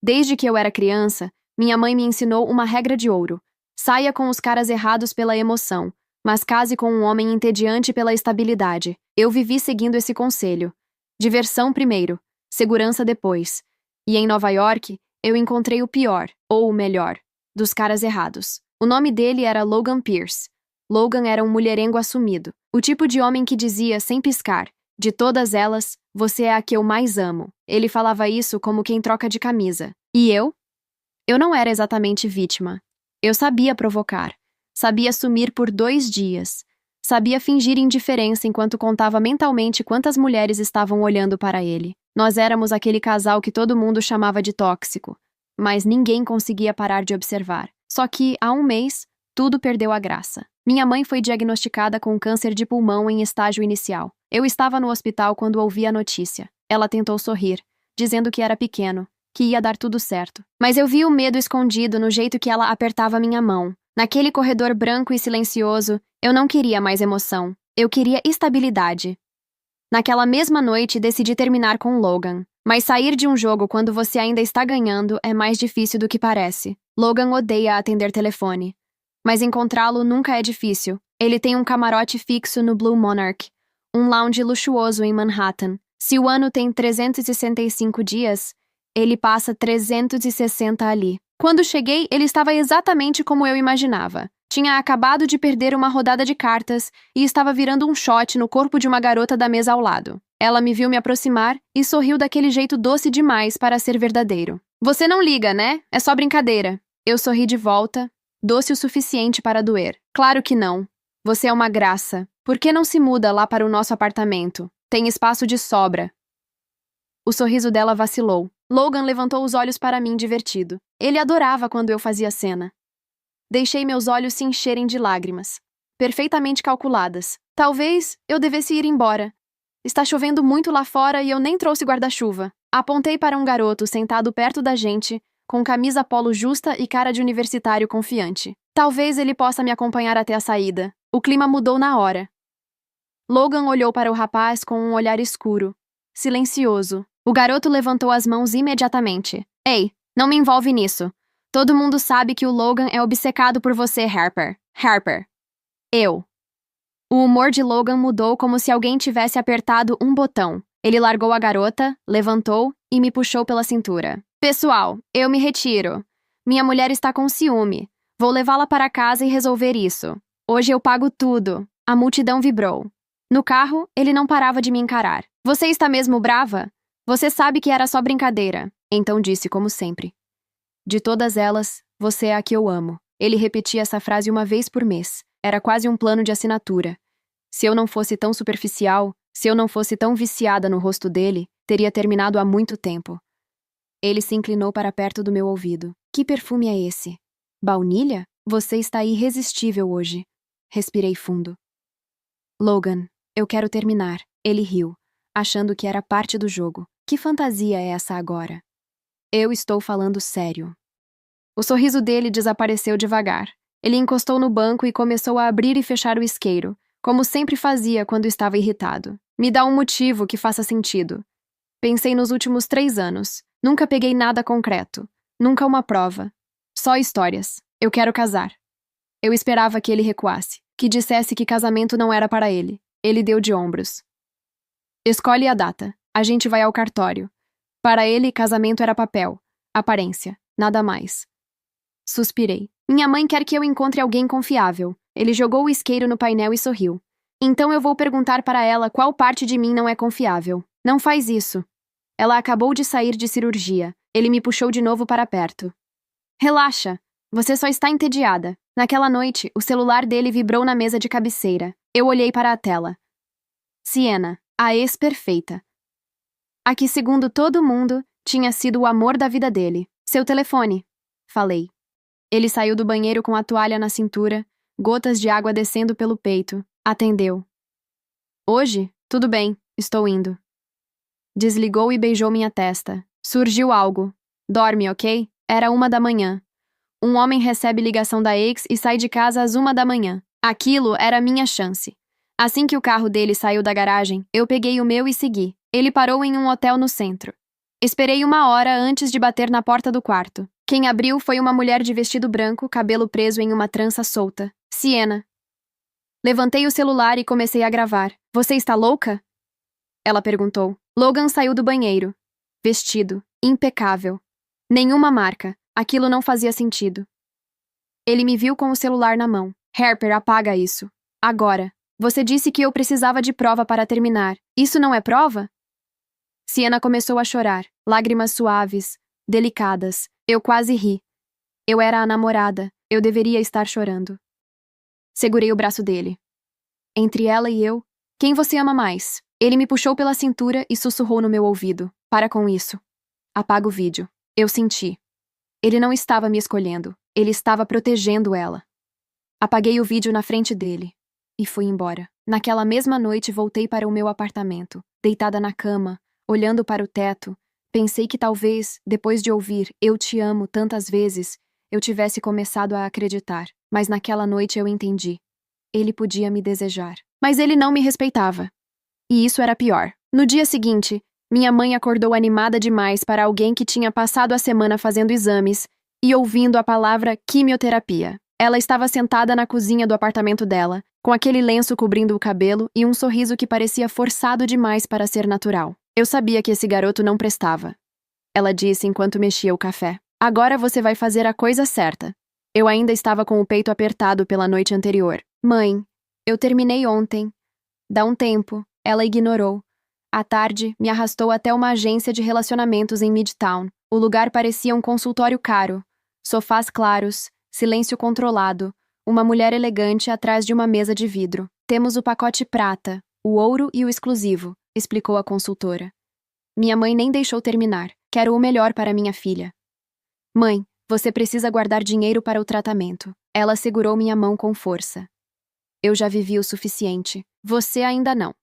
Desde que eu era criança, minha mãe me ensinou uma regra de ouro. Saia com os caras errados pela emoção, mas case com um homem entediante pela estabilidade. Eu vivi seguindo esse conselho. Diversão primeiro, segurança depois. E em Nova York, eu encontrei o pior, ou o melhor, dos caras errados. O nome dele era Logan Pierce. Logan era um mulherengo assumido. O tipo de homem que dizia, sem piscar, de todas elas, você é a que eu mais amo. Ele falava isso como quem troca de camisa. E eu? Eu não era exatamente vítima. Eu sabia provocar. Sabia sumir por 2 dias. Sabia fingir indiferença enquanto contava mentalmente quantas mulheres estavam olhando para ele. Nós éramos aquele casal que todo mundo chamava de tóxico, mas ninguém conseguia parar de observar. Só que, há um mês, tudo perdeu a graça. Minha mãe foi diagnosticada com câncer de pulmão em estágio inicial. Eu estava no hospital quando ouvi a notícia. Ela tentou sorrir, dizendo que era pequeno, que ia dar tudo certo. Mas eu vi o medo escondido no jeito que ela apertava minha mão. Naquele corredor branco e silencioso, eu não queria mais emoção. Eu queria estabilidade. Naquela mesma noite, decidi terminar com Logan. Mas sair de um jogo quando você ainda está ganhando é mais difícil do que parece. Logan odeia atender telefone. Mas encontrá-lo nunca é difícil. Ele tem um camarote fixo no Blue Monarch, um lounge luxuoso em Manhattan. Se o ano tem 365 dias, ele passa 360 ali. Quando cheguei, ele estava exatamente como eu imaginava. Tinha acabado de perder uma rodada de cartas e estava virando um shot no corpo de uma garota da mesa ao lado. Ela me viu me aproximar e sorriu daquele jeito doce demais para ser verdadeiro. Você não liga, né? É só brincadeira. Eu sorri de volta, doce o suficiente para doer. Claro que não. Você é uma graça. Por que não se muda lá para o nosso apartamento? Tem espaço de sobra. O sorriso dela vacilou. Logan levantou os olhos para mim divertido. Ele adorava quando eu fazia cena. Deixei meus olhos se encherem de lágrimas. Perfeitamente calculadas. Talvez eu devesse ir embora. Está chovendo muito lá fora e eu nem trouxe guarda-chuva. Apontei para um garoto sentado perto da gente, com camisa polo justa e cara de universitário confiante. Talvez ele possa me acompanhar até a saída. O clima mudou na hora. Logan olhou para o rapaz com um olhar escuro, silencioso. O garoto levantou as mãos imediatamente. Ei, não me envolve nisso. Todo mundo sabe que o Logan é obcecado por você, Harper. Harper. Eu. O humor de Logan mudou como se alguém tivesse apertado um botão. Ele largou a garota, levantou e me puxou pela cintura. Pessoal, eu me retiro. Minha mulher está com ciúme. Vou levá-la para casa e resolver isso. Hoje eu pago tudo. A multidão vibrou. No carro, ele não parava de me encarar. Você está mesmo brava? Você sabe que era só brincadeira. Então disse como sempre. De todas elas, você é a que eu amo. Ele repetia essa frase uma vez por mês. Era quase um plano de assinatura. Se eu não fosse tão superficial, se eu não fosse tão viciada no rosto dele, teria terminado há muito tempo. Ele se inclinou para perto do meu ouvido. Que perfume é esse? Baunilha? Você está irresistível hoje. Respirei fundo. Logan, eu quero terminar. Ele riu, achando que era parte do jogo. Que fantasia é essa agora? Eu estou falando sério. O sorriso dele desapareceu devagar. Ele encostou no banco e começou a abrir e fechar o isqueiro, como sempre fazia quando estava irritado. Me dá um motivo que faça sentido. Pensei nos últimos 3 anos. Nunca peguei nada concreto. Nunca uma prova. Só histórias. Eu quero casar. Eu esperava que ele recuasse, que dissesse que casamento não era para ele. Ele deu de ombros. Escolhe a data. A gente vai ao cartório. Para ele, casamento era papel, aparência, nada mais. Suspirei. Minha mãe quer que eu encontre alguém confiável. Ele jogou o isqueiro no painel e sorriu. Então eu vou perguntar para ela qual parte de mim não é confiável. Não faz isso. Ela acabou de sair de cirurgia. Ele me puxou de novo para perto. Relaxa. Você só está entediada. Naquela noite, o celular dele vibrou na mesa de cabeceira. Eu olhei para a tela. Sienna, a ex-perfeita. A que, segundo todo mundo, tinha sido o amor da vida dele. Seu telefone. Falei. Ele saiu do banheiro com a toalha na cintura, gotas de água descendo pelo peito. Atendeu. Hoje? Tudo bem, estou indo. Desligou e beijou minha testa. Surgiu algo. Dorme, ok? Era 1 da manhã. Um homem recebe ligação da ex e sai de casa às 1 da manhã. Aquilo era minha chance. Assim que o carro dele saiu da garagem, eu peguei o meu e segui. Ele parou em um hotel no centro. Esperei 1 hora antes de bater na porta do quarto. Quem abriu foi uma mulher de vestido branco, cabelo preso em uma trança solta. Sienna. Levantei o celular e comecei a gravar. Você está louca? Ela perguntou. Logan saiu do banheiro. Vestido. Impecável. Nenhuma marca. Aquilo não fazia sentido. Ele me viu com o celular na mão. Harper, apaga isso. Agora. Você disse que eu precisava de prova para terminar. Isso não é prova? Sienna começou a chorar. Lágrimas suaves, delicadas. Eu quase ri. Eu era a namorada. Eu deveria estar chorando. Segurei o braço dele. Entre ela e eu, quem você ama mais? Ele me puxou pela cintura e sussurrou no meu ouvido. Para com isso. Apaga o vídeo. Eu senti. Ele não estava me escolhendo. Ele estava protegendo ela. Apaguei o vídeo na frente dele. E fui embora. Naquela mesma noite voltei para o meu apartamento. Deitada na cama, olhando para o teto, pensei que talvez, depois de ouvir "Eu te amo" tantas vezes, eu tivesse começado a acreditar. Mas naquela noite eu entendi. Ele podia me desejar. Mas ele não me respeitava. E isso era pior. No dia seguinte, minha mãe acordou animada demais para alguém que tinha passado a semana fazendo exames e ouvindo a palavra quimioterapia. Ela estava sentada na cozinha do apartamento dela, com aquele lenço cobrindo o cabelo e um sorriso que parecia forçado demais para ser natural. Eu sabia que esse garoto não prestava. Ela disse enquanto mexia o café. Agora você vai fazer a coisa certa. Eu ainda estava com o peito apertado pela noite anterior. Mãe, eu terminei ontem. Dá um tempo. Ela ignorou. À tarde, me arrastou até uma agência de relacionamentos em Midtown. O lugar parecia um consultório caro. Sofás claros, silêncio controlado, uma mulher elegante atrás de uma mesa de vidro. Temos o pacote prata, o ouro e o exclusivo, explicou a consultora. Minha mãe nem deixou terminar. Quero o melhor para minha filha. Mãe, você precisa guardar dinheiro para o tratamento. Ela segurou minha mão com força. Eu já vivi o suficiente. Você ainda não.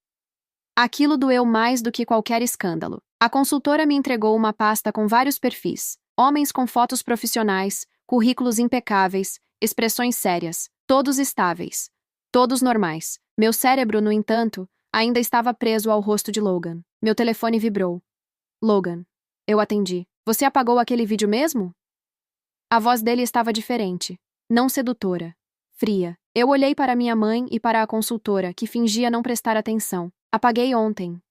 Aquilo doeu mais do que qualquer escândalo. A consultora me entregou uma pasta com vários perfis. Homens com fotos profissionais, currículos impecáveis, expressões sérias, todos estáveis. Todos normais. Meu cérebro, no entanto, ainda estava preso ao rosto de Logan. Meu telefone vibrou. Logan. Eu atendi. Você apagou aquele vídeo mesmo? A voz dele estava diferente. Não sedutora. Fria. Eu olhei para minha mãe e para a consultora, que fingia não prestar atenção. Apaguei ontem.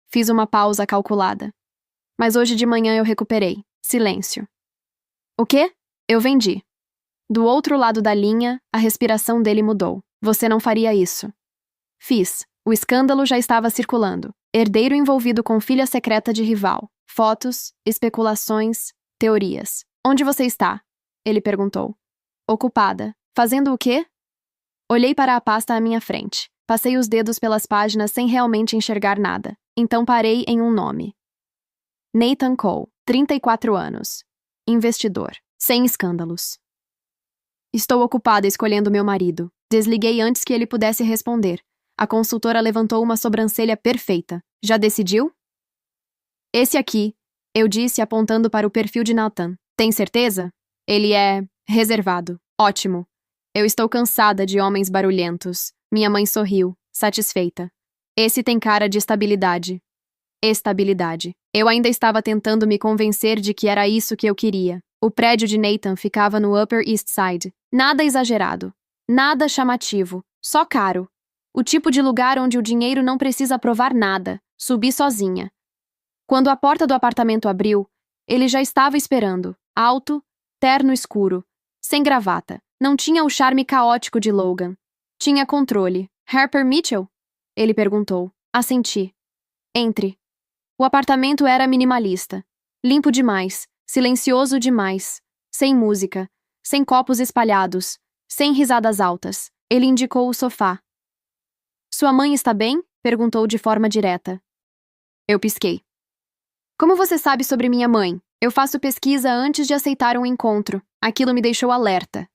Fiz uma pausa calculada. Mas hoje de manhã eu recuperei. Silêncio. O quê? Eu vendi. Do outro lado da linha, a respiração dele mudou. Você não faria isso. Fiz. O escândalo já estava circulando. Herdeiro envolvido com filha secreta de rival. Fotos, especulações, teorias. Onde você está? Ele perguntou. Ocupada. Fazendo o quê? Olhei para a pasta à minha frente. Passei os dedos pelas páginas sem realmente enxergar nada. Então parei em um nome. Nathan Cole, 34 anos. Investidor. Sem escândalos. Estou ocupada escolhendo meu marido. Desliguei antes que ele pudesse responder. A consultora levantou uma sobrancelha perfeita. Já decidiu? Esse aqui, eu disse apontando para o perfil de Nathan. Tem certeza? Ele é reservado. Ótimo. Eu estou cansada de homens barulhentos. Minha mãe sorriu, satisfeita. Esse tem cara de estabilidade. Estabilidade. Eu ainda estava tentando me convencer de que era isso que eu queria. O prédio de Nathan ficava no Upper East Side. Nada exagerado. Nada chamativo. Só caro. O tipo de lugar onde o dinheiro não precisa provar nada. Subi sozinha. Quando a porta do apartamento abriu, ele já estava esperando. Alto, terno escuro, sem gravata. Não tinha o charme caótico de Logan. Tinha controle. Harper Mitchell? Ele perguntou. Assenti. Entre. O apartamento era minimalista. Limpo demais. Silencioso demais. Sem música. Sem copos espalhados. Sem risadas altas. Ele indicou o sofá. Sua mãe está bem? Perguntou de forma direta. Eu pisquei. Como você sabe sobre minha mãe? Eu faço pesquisa antes de aceitar um encontro. Aquilo me deixou alerta.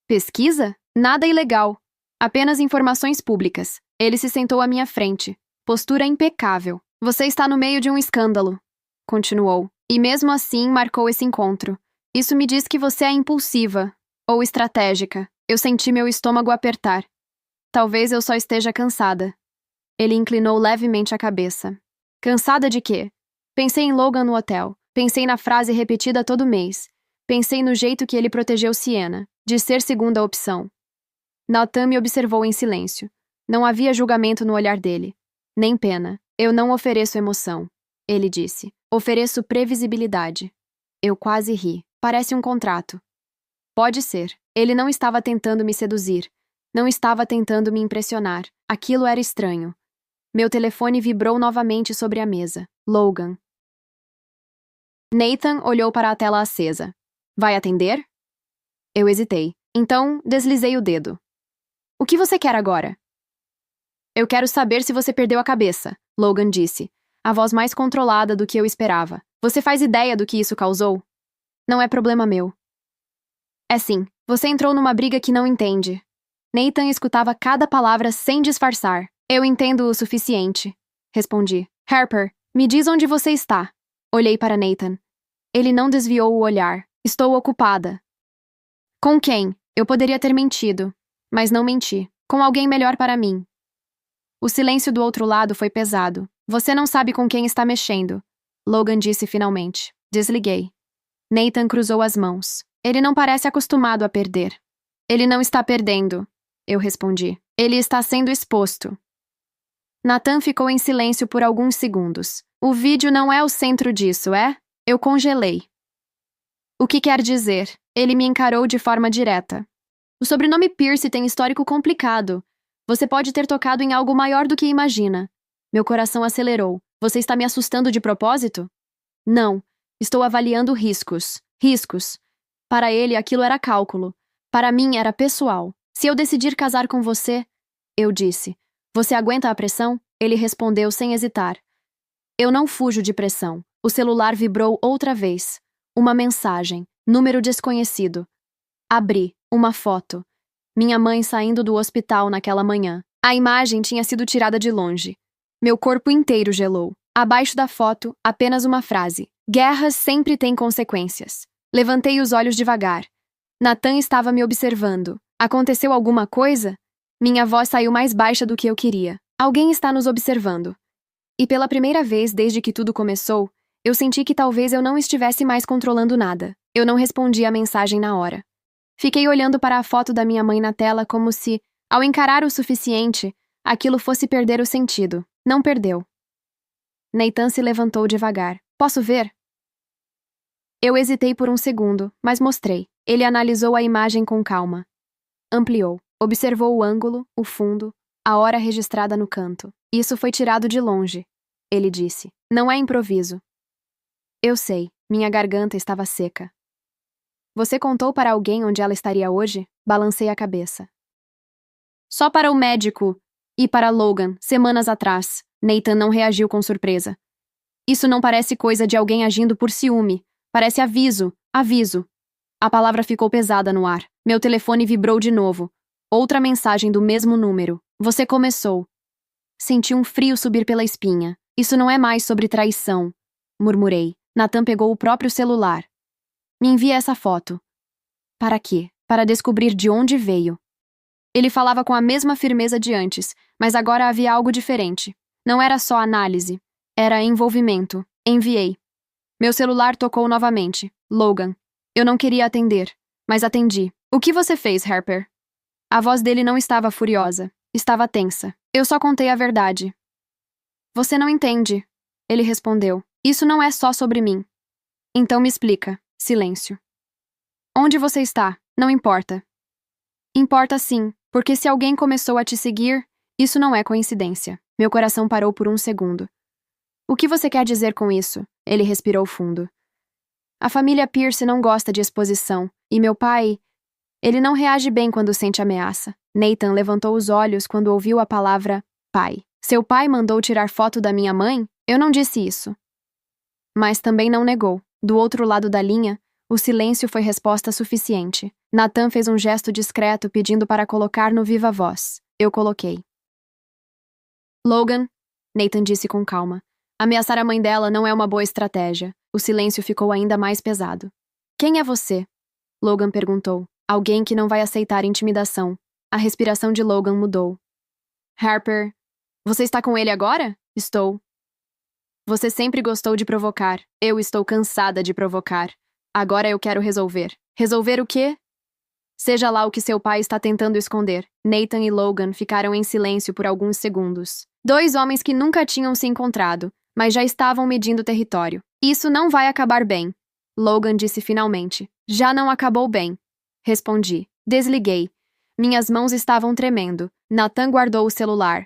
Pesquisa? Nada ilegal. Apenas informações públicas. Ele se sentou à minha frente. Postura impecável. Você está no meio de um escândalo. Continuou. E mesmo assim marcou esse encontro. Isso me diz que você é impulsiva. Ou estratégica. Eu senti meu estômago apertar. Talvez eu só esteja cansada. Ele inclinou levemente a cabeça. Cansada de quê? Pensei em Logan no hotel. Pensei na frase repetida todo mês. Pensei no jeito que ele protegeu Sienna, de ser segunda opção. Nathan me observou em silêncio. Não havia julgamento no olhar dele. Nem pena. Eu não ofereço emoção, ele disse. Ofereço previsibilidade. Eu quase ri. Parece um contrato. Pode ser. Ele não estava tentando me seduzir. Não estava tentando me impressionar. Aquilo era estranho. Meu telefone vibrou novamente sobre a mesa. Logan. Nathan olhou para a tela acesa. Vai atender? Eu hesitei. Então, deslizei o dedo. O que você quer agora? Eu quero saber se você perdeu a cabeça, Logan disse, a voz mais controlada do que eu esperava. Você faz ideia do que isso causou? Não é problema meu. É sim, você entrou numa briga que não entende. Nathan escutava cada palavra sem disfarçar. Eu entendo o suficiente, respondi. Harper, me diz onde você está. Olhei para Nathan. Ele não desviou o olhar. Estou ocupada. Com quem? Eu poderia ter mentido, mas não menti. Com alguém melhor para mim. O silêncio do outro lado foi pesado. Você não sabe com quem está mexendo, Logan disse finalmente. Desliguei. Nathan cruzou as mãos. Ele não parece acostumado a perder. Ele não está perdendo, eu respondi. Ele está sendo exposto. Nathan ficou em silêncio por alguns segundos. O vídeo não é o centro disso, é? Eu congelei. O que quer dizer? Ele me encarou de forma direta. O sobrenome Pierce tem histórico complicado. Você pode ter tocado em algo maior do que imagina. Meu coração acelerou. Você está me assustando de propósito? Não. Estou avaliando riscos. Riscos. Para ele, aquilo era cálculo. Para mim, era pessoal. Se eu decidir casar com você, eu disse. Você aguenta a pressão? Ele respondeu sem hesitar. Eu não fujo de pressão. O celular vibrou outra vez. Uma mensagem. Número desconhecido. Abri. Uma foto. Minha mãe saindo do hospital naquela manhã. A imagem tinha sido tirada de longe. Meu corpo inteiro gelou. Abaixo da foto, apenas uma frase. Guerras sempre têm consequências. Levantei os olhos devagar. Nathan estava me observando. Aconteceu alguma coisa? Minha voz saiu mais baixa do que eu queria. Alguém está nos observando. E pela primeira vez desde que tudo começou, eu senti que talvez eu não estivesse mais controlando nada. Eu não respondi a mensagem na hora. Fiquei olhando para a foto da minha mãe na tela como se, ao encarar o suficiente, aquilo fosse perder o sentido. Não perdeu. Nathan se levantou devagar. Posso ver? Eu hesitei por um segundo, mas mostrei. Ele analisou a imagem com calma. Ampliou. Observou o ângulo, o fundo, a hora registrada no canto. Isso foi tirado de longe, ele disse. Não é improviso. Eu sei. Minha garganta estava seca. Você contou para alguém onde ela estaria hoje? Balancei a cabeça. Só para o médico e para Logan, semanas atrás. Nathan não reagiu com surpresa. Isso não parece coisa de alguém agindo por ciúme. Parece aviso. Aviso. A palavra ficou pesada no ar. Meu telefone vibrou de novo. Outra mensagem do mesmo número. Você começou. Senti um frio subir pela espinha. Isso não é mais sobre traição, murmurei. Nathan pegou o próprio celular. Me envie essa foto. Para quê? Para descobrir de onde veio. Ele falava com a mesma firmeza de antes, mas agora havia algo diferente. Não era só análise. Era envolvimento. Enviei. Meu celular tocou novamente. Logan. Eu não queria atender, mas atendi. O que você fez, Harper? A voz dele não estava furiosa. Estava tensa. Eu só contei a verdade. Você não entende, ele respondeu. Isso não é só sobre mim. Então me explica. Silêncio. Onde você está? Não importa. Importa sim, porque se alguém começou a te seguir, isso não é coincidência. Meu coração parou por um segundo. O que você quer dizer com isso? Ele respirou fundo. A família Pierce não gosta de exposição, e meu pai... Ele não reage bem quando sente ameaça. Nathan levantou os olhos quando ouviu a palavra pai. Seu pai mandou tirar foto da minha mãe? Eu não disse isso. Mas também não negou. Do outro lado da linha, o silêncio foi resposta suficiente. Nathan fez um gesto discreto pedindo para colocar no viva voz. Eu coloquei. Logan, Nathan disse com calma. Ameaçar a mãe dela não é uma boa estratégia. O silêncio ficou ainda mais pesado. Quem é você? Logan perguntou. Alguém que não vai aceitar intimidação. A respiração de Logan mudou. Harper, você está com ele agora? Estou. Você sempre gostou de provocar. Eu estou cansada de provocar. Agora eu quero resolver. Resolver o quê? Seja lá o que seu pai está tentando esconder. Nathan e Logan ficaram em silêncio por alguns segundos. Dois homens que nunca tinham se encontrado, mas já estavam medindo território. Isso não vai acabar bem. Logan disse finalmente. Já não acabou bem. Respondi. Desliguei. Minhas mãos estavam tremendo. Nathan guardou o celular.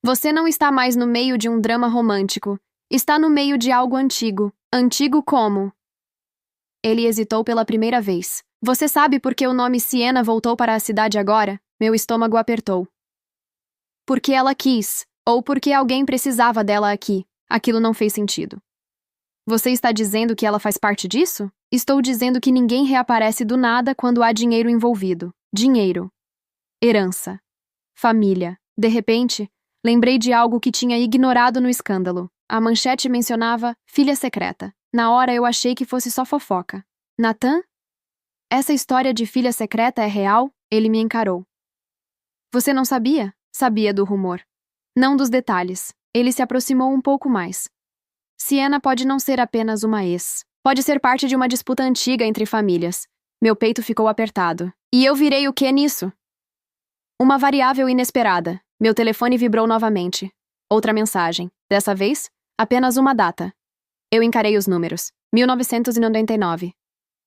Você não está mais no meio de um drama romântico. Está no meio de algo antigo. Antigo como? Ele hesitou pela primeira vez. Você sabe por que o nome Sienna voltou para a cidade agora? Meu estômago apertou. Porque ela quis, ou porque alguém precisava dela aqui. Aquilo não fez sentido. Você está dizendo que ela faz parte disso? Estou dizendo que ninguém reaparece do nada quando há dinheiro envolvido. Dinheiro. Herança. Família. De repente, lembrei de algo que tinha ignorado no escândalo. A manchete mencionava filha secreta. Na hora eu achei que fosse só fofoca. Nathan? Essa história de filha secreta é real? Ele me encarou. Você não sabia? Sabia do rumor. Não dos detalhes. Ele se aproximou um pouco mais. Sienna pode não ser apenas uma ex. Pode ser parte de uma disputa antiga entre famílias. Meu peito ficou apertado. E eu virei o que nisso? Uma variável inesperada. Meu telefone vibrou novamente. Outra mensagem. Dessa vez, apenas uma data. Eu encarei os números. 1999.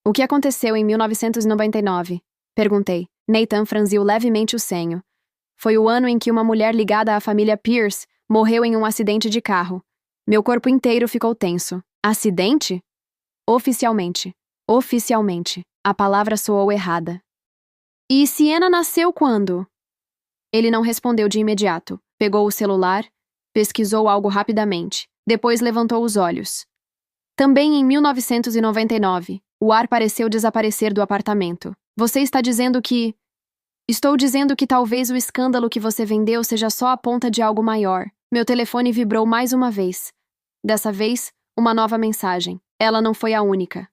O que aconteceu em 1999? Perguntei. Nathan franziu levemente o senho. Foi o ano em que uma mulher ligada à família Pierce morreu em um acidente de carro. Meu corpo inteiro ficou tenso. Acidente? Oficialmente. Oficialmente. A palavra soou errada. E Sienna nasceu quando? Ele não respondeu de imediato. Pegou o celular, pesquisou algo rapidamente. Depois levantou os olhos. Também em 1999. O ar pareceu desaparecer do apartamento. Você está dizendo que... Estou dizendo que talvez o escândalo que você vendeu seja só a ponta de algo maior. Meu telefone vibrou mais uma vez. Dessa vez, uma nova mensagem. Ela não foi a única.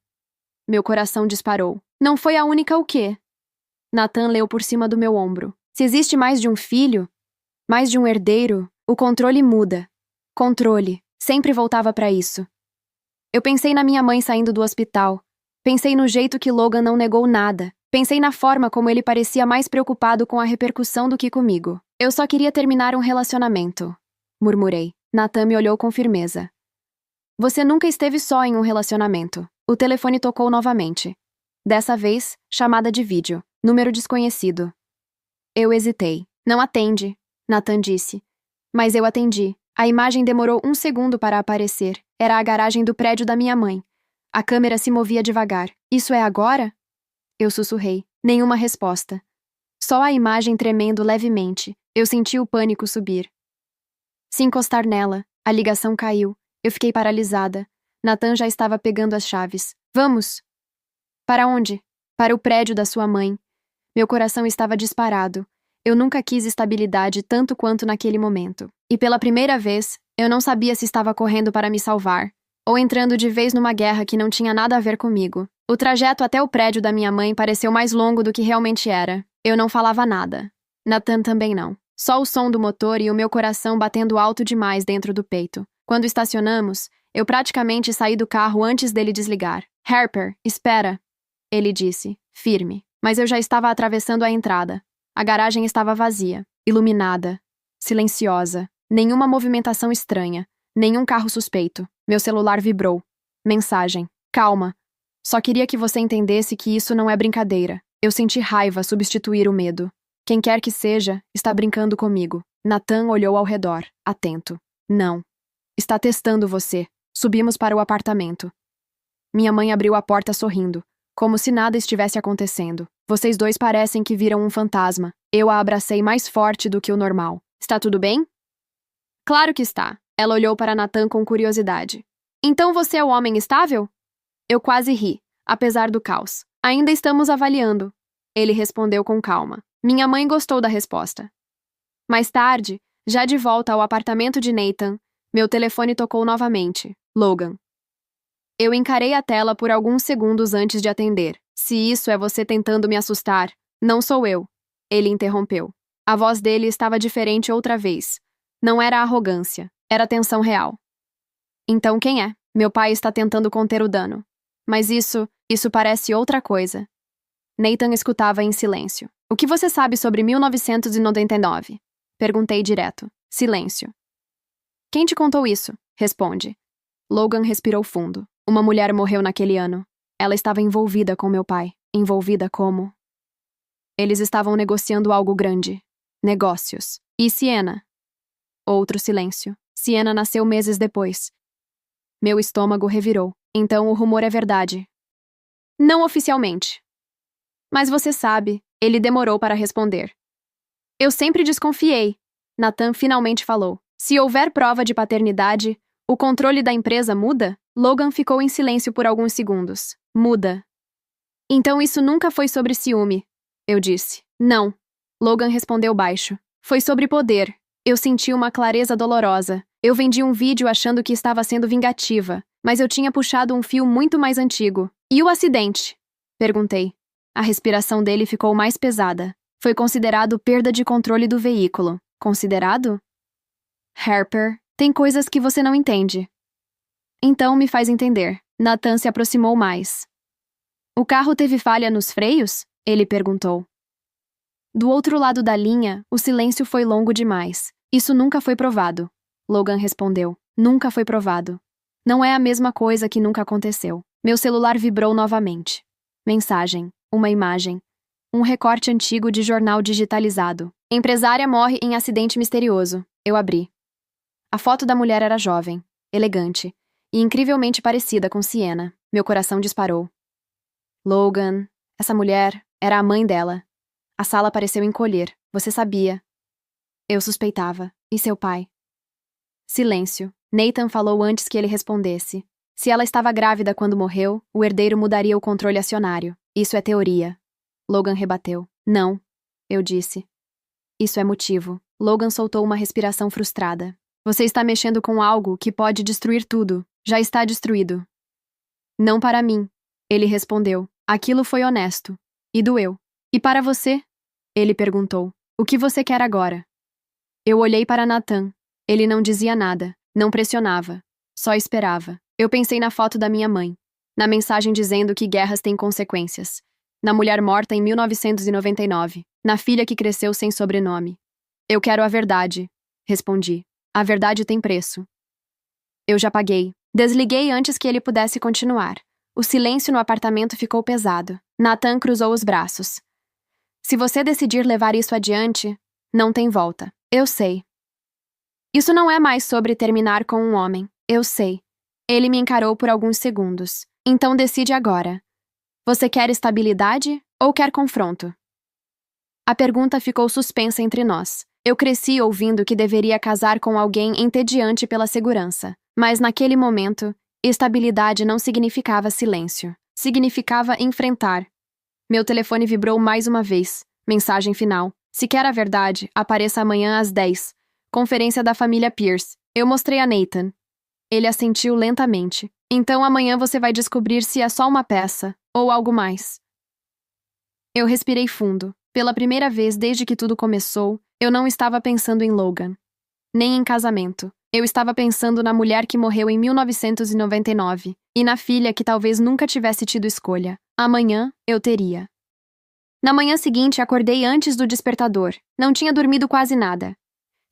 Meu coração disparou. Não foi a única o quê? Nathan leu por cima do meu ombro. Se existe mais de um filho, mais de um herdeiro, o controle muda. Controle. Sempre voltava para isso. Eu pensei na minha mãe saindo do hospital. Pensei no jeito que Logan não negou nada. Pensei na forma como ele parecia mais preocupado com a repercussão do que comigo. Eu só queria terminar um relacionamento. Murmurei. Nathan me olhou com firmeza. Você nunca esteve só em um relacionamento. O telefone tocou novamente. Dessa vez, chamada de vídeo. Número desconhecido. Eu hesitei. Não atende, Nathan disse. Mas eu atendi. A imagem demorou um segundo para aparecer. Era a garagem do prédio da minha mãe. A câmera se movia devagar. Isso é agora? Eu sussurrei. Nenhuma resposta. Só a imagem tremendo levemente. Eu senti o pânico subir. Se encostar nela, a ligação caiu. Eu fiquei paralisada. Nathan já estava pegando as chaves. Vamos! Para onde? Para o prédio da sua mãe. Meu coração estava disparado. Eu nunca quis estabilidade tanto quanto naquele momento. E pela primeira vez, eu não sabia se estava correndo para me salvar, ou entrando de vez numa guerra que não tinha nada a ver comigo. O trajeto até o prédio da minha mãe pareceu mais longo do que realmente era. Eu não falava nada. Nathan também não. Só o som do motor e o meu coração batendo alto demais dentro do peito. Quando estacionamos, eu praticamente saí do carro antes dele desligar. Harper, espera, ele disse, firme. Mas eu já estava atravessando a entrada. A garagem estava vazia, iluminada, silenciosa. Nenhuma movimentação estranha, nenhum carro suspeito. Meu celular vibrou. Mensagem. Calma. Só queria que você entendesse que isso não é brincadeira. Eu senti raiva substituir o medo. Quem quer que seja, está brincando comigo. Nathan olhou ao redor, atento. Não. Está testando você. Subimos para o apartamento. Minha mãe abriu a porta sorrindo, como se nada estivesse acontecendo. Vocês dois parecem que viram um fantasma. Eu a abracei mais forte do que o normal. Está tudo bem? Claro que está. Ela olhou para Nathan com curiosidade. Então você é o homem estável? Eu quase ri, apesar do caos. Ainda estamos avaliando. Ele respondeu com calma. Minha mãe gostou da resposta. Mais tarde, já de volta ao apartamento de Nathan, meu telefone tocou novamente. Logan. Eu encarei a tela por alguns segundos antes de atender. Se isso é você tentando me assustar, não sou eu. Ele interrompeu. A voz dele estava diferente outra vez. Não era arrogância, era tensão real. Então quem é? Meu pai está tentando conter o dano. Mas isso parece outra coisa. Nathan escutava em silêncio. O que você sabe sobre 1999? Perguntei direto. Silêncio. Quem te contou isso? Responde. Logan respirou fundo. Uma mulher morreu naquele ano. Ela estava envolvida com meu pai. Envolvida como? Eles estavam negociando algo grande. Negócios. E Sienna? Outro silêncio. Sienna nasceu meses depois. Meu estômago revirou. Então o rumor é verdade. Não oficialmente. Mas você sabe, ele demorou para responder. Eu sempre desconfiei. Nathan finalmente falou. Se houver prova de paternidade, o controle da empresa muda? Logan ficou em silêncio por alguns segundos. Muda. Então isso nunca foi sobre ciúme, eu disse. Não. Logan respondeu baixo. Foi sobre poder. Eu senti uma clareza dolorosa. Eu vendi um vídeo achando que estava sendo vingativa, mas eu tinha puxado um fio muito mais antigo. E o acidente? Perguntei. A respiração dele ficou mais pesada. Foi considerado perda de controle do veículo. Considerado? Harper, tem coisas que você não entende. Então me faz entender. Nathan se aproximou mais. O carro teve falha nos freios? Ele perguntou. Do outro lado da linha, o silêncio foi longo demais. Isso nunca foi provado. Logan respondeu. Nunca foi provado. Não é a mesma coisa que nunca aconteceu. Meu celular vibrou novamente. Mensagem. Uma imagem. Um recorte antigo de jornal digitalizado. Empresária morre em acidente misterioso. Eu abri. A foto da mulher era jovem, elegante e incrivelmente parecida com Sienna. Meu coração disparou. Logan, essa mulher, era a mãe dela. A sala pareceu encolher. Você sabia. Eu suspeitava. E seu pai? Silêncio. Nathan falou antes que ele respondesse. Se ela estava grávida quando morreu, o herdeiro mudaria o controle acionário. Isso é teoria. Logan rebateu. Não. Eu disse. Isso é motivo. Logan soltou uma respiração frustrada. Você está mexendo com algo que pode destruir tudo. Já está destruído. Não para mim. Ele respondeu. Aquilo foi honesto. E doeu. E para você? Ele perguntou. O que você quer agora? Eu olhei para Nathan. Ele não dizia nada. Não pressionava. Só esperava. Eu pensei na foto da minha mãe. Na mensagem dizendo que guerras têm consequências. Na mulher morta em 1999. Na filha que cresceu sem sobrenome. Eu quero a verdade. Respondi. A verdade tem preço. Eu já paguei. Desliguei antes que ele pudesse continuar. O silêncio no apartamento ficou pesado. Nathan cruzou os braços. Se você decidir levar isso adiante, não tem volta. Eu sei. Isso não é mais sobre terminar com um homem. Eu sei. Ele me encarou por alguns segundos. Então decide agora. Você quer estabilidade ou quer confronto? A pergunta ficou suspensa entre nós. Eu cresci ouvindo que deveria casar com alguém entediante pela segurança. Mas naquele momento, estabilidade não significava silêncio. Significava enfrentar. Meu telefone vibrou mais uma vez. Mensagem final. Se quer a verdade, apareça amanhã às 10. Conferência da família Pierce. Eu mostrei a Nathan. Ele assentiu lentamente. Então amanhã você vai descobrir se é só uma peça, ou algo mais. Eu respirei fundo. Pela primeira vez desde que tudo começou, eu não estava pensando em Logan. Nem em casamento. Eu estava pensando na mulher que morreu em 1999 e na filha que talvez nunca tivesse tido escolha. Amanhã, eu teria. Na manhã seguinte, acordei antes do despertador. Não tinha dormido quase nada.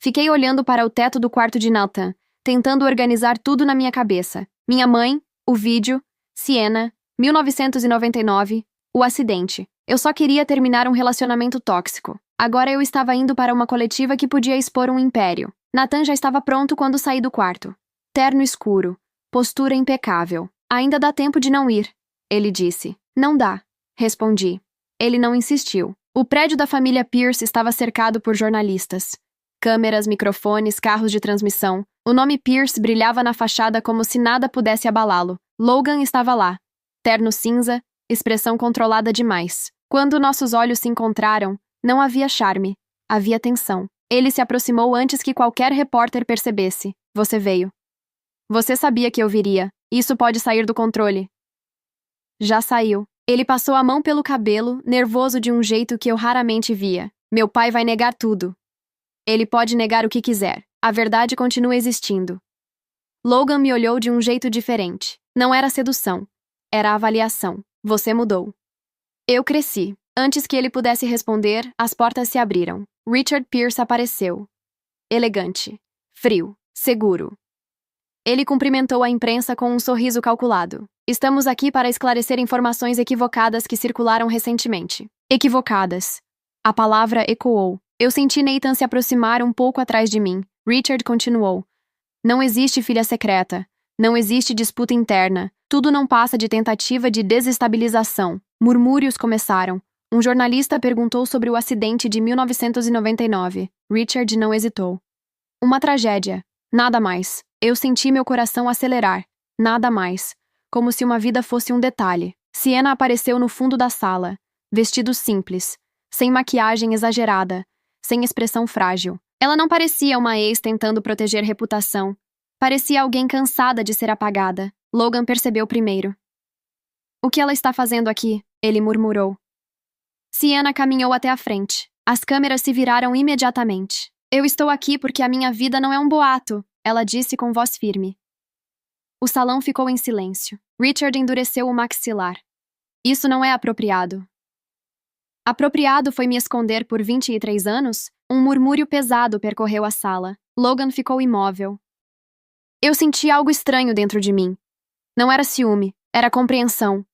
Fiquei olhando para o teto do quarto de Nathan, tentando organizar tudo na minha cabeça. Minha mãe, o vídeo, Sienna, 1999, o acidente. Eu só queria terminar um relacionamento tóxico. Agora eu estava indo para uma coletiva que podia expor um império. Nathan já estava pronto quando saí do quarto. Terno escuro. Postura impecável. Ainda dá tempo de não ir, ele disse. Não dá, respondi. Ele não insistiu. O prédio da família Pierce estava cercado por jornalistas. Câmeras, microfones, carros de transmissão. O nome Pierce brilhava na fachada como se nada pudesse abalá-lo. Logan estava lá. Terno cinza, expressão controlada demais. Quando nossos olhos se encontraram, não havia charme. Havia tensão. Ele se aproximou antes que qualquer repórter percebesse. Você veio. Você sabia que eu viria. Isso pode sair do controle. Já saiu. Ele passou a mão pelo cabelo, nervoso de um jeito que eu raramente via. Meu pai vai negar tudo. Ele pode negar o que quiser. A verdade continua existindo. Logan me olhou de um jeito diferente. Não era sedução. Era avaliação. Você mudou. Eu cresci. Antes que ele pudesse responder, as portas se abriram. Richard Pierce apareceu. Elegante. Frio. Seguro. Ele cumprimentou a imprensa com um sorriso calculado. Estamos aqui para esclarecer informações equivocadas que circularam recentemente. Equivocadas. A palavra ecoou. Eu senti Nathan se aproximar um pouco atrás de mim. Richard continuou. Não existe filha secreta. Não existe disputa interna. Tudo não passa de tentativa de desestabilização. Murmúrios começaram. Um jornalista perguntou sobre o acidente de 1999. Richard não hesitou. Uma tragédia. Nada mais. Eu senti meu coração acelerar. Nada mais. Como se uma vida fosse um detalhe. Sienna apareceu no fundo da sala. Vestido simples. Sem maquiagem exagerada. Sem expressão frágil. Ela não parecia uma ex tentando proteger reputação. Parecia alguém cansada de ser apagada. Logan percebeu primeiro. O que ela está fazendo aqui? Ele murmurou. Sienna caminhou até a frente. As câmeras se viraram imediatamente. Eu estou aqui porque a minha vida não é um boato, ela disse com voz firme. O salão ficou em silêncio. Richard endureceu o maxilar. Isso não é apropriado. Apropriado foi me esconder por 23 anos? Um murmúrio pesado percorreu a sala. Logan ficou imóvel. Eu senti algo estranho dentro de mim. Não era ciúme, era compreensão.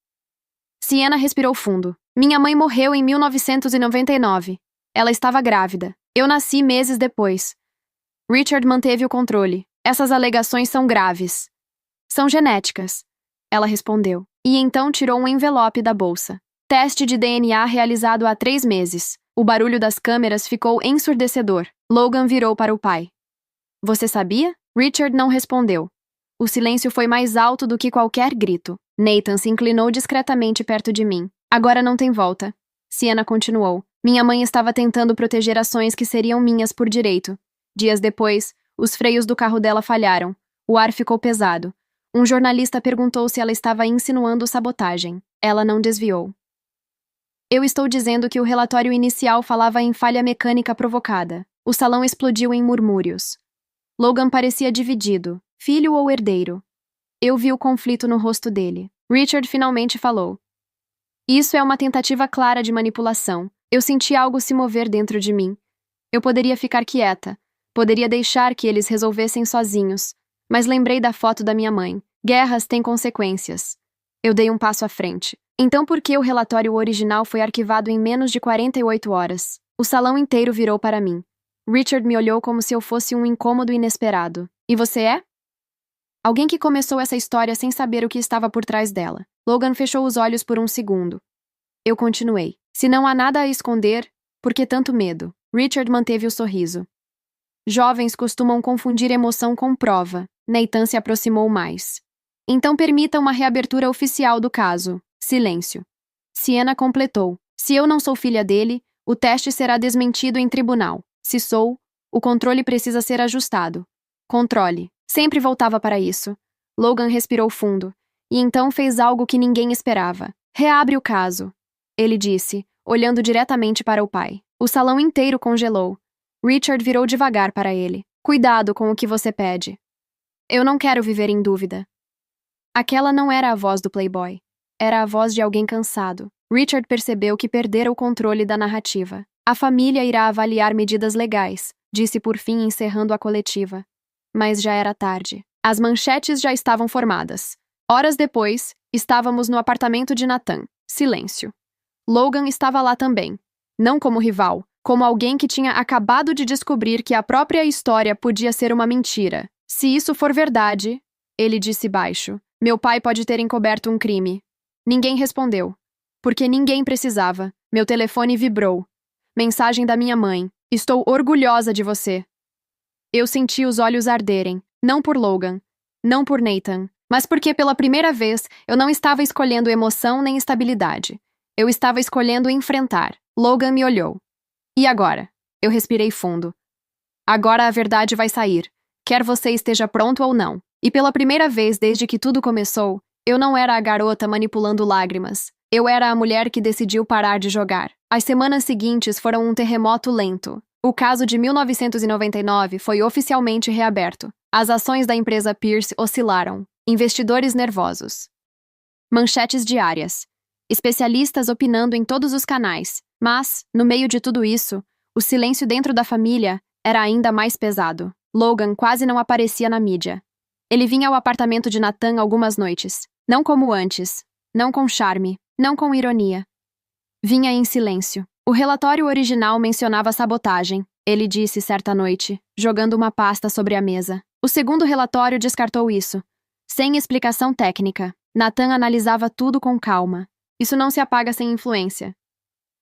Sienna respirou fundo. Minha mãe morreu em 1999. Ela estava grávida. Eu nasci meses depois. Richard manteve o controle. Essas alegações são graves. São genéticas. Ela respondeu. E então tirou um envelope da bolsa. Teste de DNA realizado há 3 meses. O barulho das câmeras ficou ensurdecedor. Logan virou para o pai. Você sabia? Richard não respondeu. O silêncio foi mais alto do que qualquer grito. Nathan se inclinou discretamente perto de mim. Agora não tem volta. Sienna continuou. Minha mãe estava tentando proteger ações que seriam minhas por direito. Dias depois, os freios do carro dela falharam. O ar ficou pesado. Um jornalista perguntou se ela estava insinuando sabotagem. Ela não desviou. Eu estou dizendo que o relatório inicial falava em falha mecânica provocada. O salão explodiu em murmúrios. Logan parecia dividido, filho ou herdeiro. Eu vi o conflito no rosto dele. Richard finalmente falou. Isso é uma tentativa clara de manipulação. Eu senti algo se mover dentro de mim. Eu poderia ficar quieta. Poderia deixar que eles resolvessem sozinhos. Mas lembrei da foto da minha mãe. Guerras têm consequências. Eu dei um passo à frente. Então por que o relatório original foi arquivado em menos de 48 horas? O salão inteiro virou para mim. Richard me olhou como se eu fosse um incômodo inesperado. E você é? Alguém que começou essa história sem saber o que estava por trás dela. Logan fechou os olhos por um segundo. Eu continuei. Se não há nada a esconder, por que tanto medo? Richard manteve o sorriso. Jovens costumam confundir emoção com prova. Nathan se aproximou mais. Então permita uma reabertura oficial do caso. Silêncio. Sienna completou. Se eu não sou filha dele, o teste será desmentido em tribunal. Se sou, o controle precisa ser ajustado. Controle. Sempre voltava para isso. Logan respirou fundo. E então fez algo que ninguém esperava. Reabre o caso. Ele disse, olhando diretamente para o pai. O salão inteiro congelou. Richard virou devagar para ele. Cuidado com o que você pede. Eu não quero viver em dúvida. Aquela não era a voz do Playboy. Era a voz de alguém cansado. Richard percebeu que perdera o controle da narrativa. A família irá avaliar medidas legais, disse por fim encerrando a coletiva. Mas já era tarde. As manchetes já estavam formadas. Horas depois, estávamos no apartamento de Nathan. Silêncio. Logan estava lá também. Não como rival, como alguém que tinha acabado de descobrir que a própria história podia ser uma mentira. Se isso for verdade, ele disse baixo, meu pai pode ter encoberto um crime. Ninguém respondeu. Porque ninguém precisava. Meu telefone vibrou. Mensagem da minha mãe. Estou orgulhosa de você. Eu senti os olhos arderem. Não por Logan. Não por Nathan. Mas porque pela primeira vez eu não estava escolhendo emoção nem estabilidade. Eu estava escolhendo enfrentar. Logan me olhou. E agora? Eu respirei fundo. Agora a verdade vai sair. Quer você esteja pronto ou não. E pela primeira vez desde que tudo começou, eu não era a garota manipulando lágrimas. Eu era a mulher que decidiu parar de jogar. As semanas seguintes foram um terremoto lento. O caso de 1999 foi oficialmente reaberto. As ações da empresa Pierce oscilaram. Investidores nervosos. Manchetes diárias. Especialistas opinando em todos os canais. Mas, no meio de tudo isso, o silêncio dentro da família era ainda mais pesado. Logan quase não aparecia na mídia. Ele vinha ao apartamento de Nathan algumas noites. Não como antes. Não com charme. Não com ironia. Vinha em silêncio. O relatório original mencionava sabotagem, ele disse certa noite, jogando uma pasta sobre a mesa. O segundo relatório descartou isso. Sem explicação técnica. Nathan analisava tudo com calma. Isso não se apaga sem influência.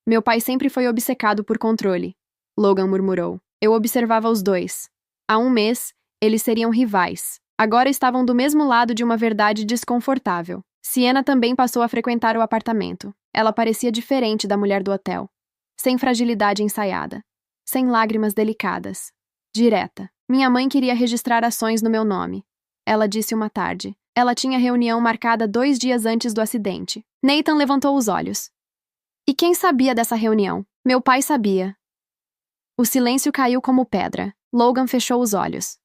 Meu pai sempre foi obcecado por controle. Logan murmurou. Eu observava os dois. Há um mês, eles seriam rivais. Agora estavam do mesmo lado de uma verdade desconfortável. Sienna também passou a frequentar o apartamento. Ela parecia diferente da mulher do hotel. Sem fragilidade ensaiada. Sem lágrimas delicadas. Direta. Minha mãe queria registrar ações no meu nome. Ela disse uma tarde. Ela tinha reunião marcada 2 dias antes do acidente. Nathan levantou os olhos. E quem sabia dessa reunião? Meu pai sabia. O silêncio caiu como pedra. Logan fechou os olhos.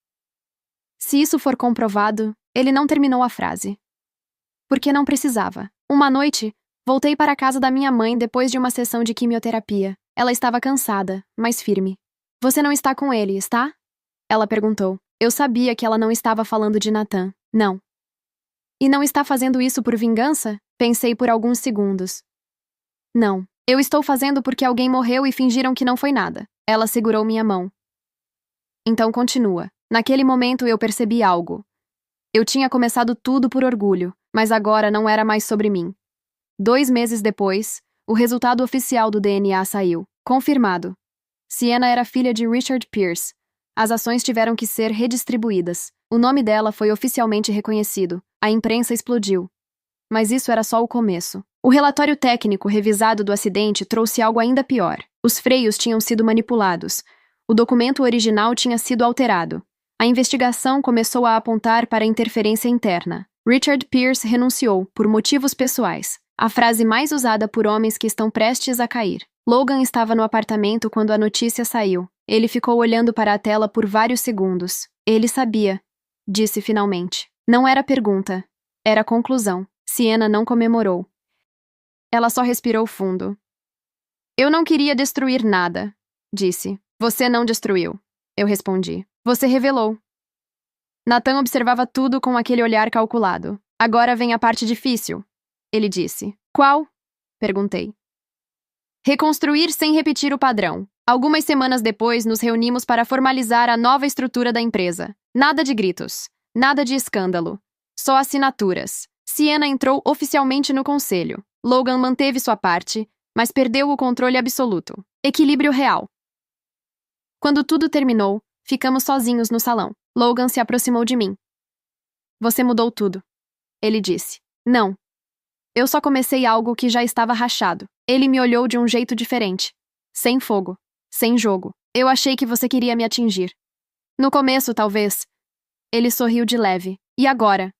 Se isso for comprovado, ele não terminou a frase. Porque não precisava. Uma noite, voltei para a casa da minha mãe depois de uma sessão de quimioterapia. Ela estava cansada, mas firme. Você não está com ele, está? Ela perguntou. Eu sabia que ela não estava falando de Nathan. Não. E não está fazendo isso por vingança? Pensei por alguns segundos. Não. Eu estou fazendo porque alguém morreu e fingiram que não foi nada. Ela segurou minha mão. Então continua. Naquele momento eu percebi algo. Eu tinha começado tudo por orgulho, mas agora não era mais sobre mim. 2 meses depois, o resultado oficial do DNA saiu. Confirmado. Sienna era filha de Richard Pierce. As ações tiveram que ser redistribuídas. O nome dela foi oficialmente reconhecido. A imprensa explodiu. Mas isso era só o começo. O relatório técnico revisado do acidente trouxe algo ainda pior. Os freios tinham sido manipulados. O documento original tinha sido alterado. A investigação começou a apontar para interferência interna. Richard Pierce renunciou, por motivos pessoais. A frase mais usada por homens que estão prestes a cair. Logan estava no apartamento quando a notícia saiu. Ele ficou olhando para a tela por vários segundos. Ele sabia, disse finalmente. Não era pergunta. Era conclusão. Sienna não comemorou. Ela só respirou fundo. Eu não queria destruir nada, disse. Você não destruiu. Eu respondi. Você revelou. Nathan observava tudo com aquele olhar calculado. Agora vem a parte difícil, ele disse. Qual? Perguntei. Reconstruir sem repetir o padrão. Algumas semanas depois, nos reunimos para formalizar a nova estrutura da empresa. Nada de gritos. Nada de escândalo. Só assinaturas. Sienna entrou oficialmente no conselho. Logan manteve sua parte, mas perdeu o controle absoluto. Equilíbrio real. Quando tudo terminou, ficamos sozinhos no salão. Logan se aproximou de mim. Você mudou tudo. Ele disse. Não. Eu só comecei algo que já estava rachado. Ele me olhou de um jeito diferente. Sem fogo. Sem jogo. Eu achei que você queria me atingir. No começo, talvez. Ele sorriu de leve. E agora?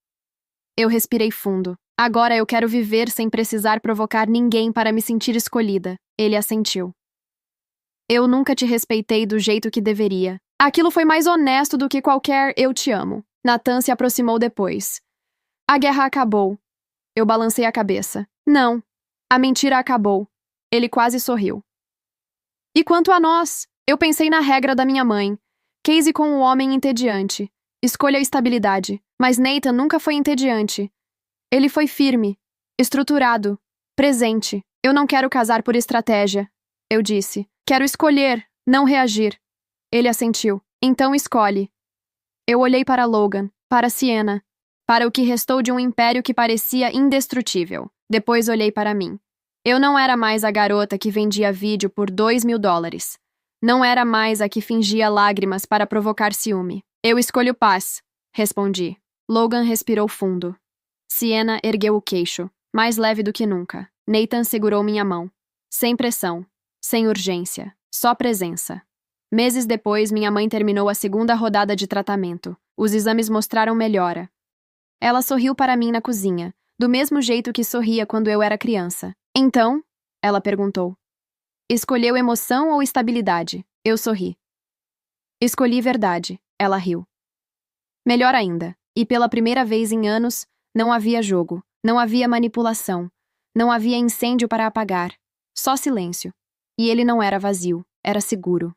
Eu respirei fundo. Agora eu quero viver sem precisar provocar ninguém para me sentir escolhida. Ele assentiu. Eu nunca te respeitei do jeito que deveria. Aquilo foi mais honesto do que qualquer eu te amo. Nathan se aproximou depois. A guerra acabou. Eu balancei a cabeça. Não. A mentira acabou. Ele quase sorriu. E quanto a nós? Eu pensei na regra da minha mãe. Case com o homem entediante. Escolha a estabilidade. Mas Nathan nunca foi entediante. Ele foi firme, estruturado, presente. Eu não quero casar por estratégia, eu disse. Quero escolher, não reagir. Ele assentiu. Então escolhe. Eu olhei para Logan, para Sienna, para o que restou de um império que parecia indestrutível. Depois olhei para mim. Eu não era mais a garota que vendia vídeo por $2.000. Não era mais a que fingia lágrimas para provocar ciúme. Eu escolho paz, respondi. Logan respirou fundo. Sienna ergueu o queixo, mais leve do que nunca. Nathan segurou minha mão. Sem pressão, sem urgência, só presença. Meses depois, minha mãe terminou a 2ª rodada de tratamento. Os exames mostraram melhora. Ela sorriu para mim na cozinha, do mesmo jeito que sorria quando eu era criança. Então? Ela perguntou. Escolheu emoção ou estabilidade? Eu sorri. Escolhi verdade. Ela riu. Melhor ainda, e pela primeira vez em anos, não havia jogo, não havia manipulação, não havia incêndio para apagar, só silêncio. E ele não era vazio, era seguro.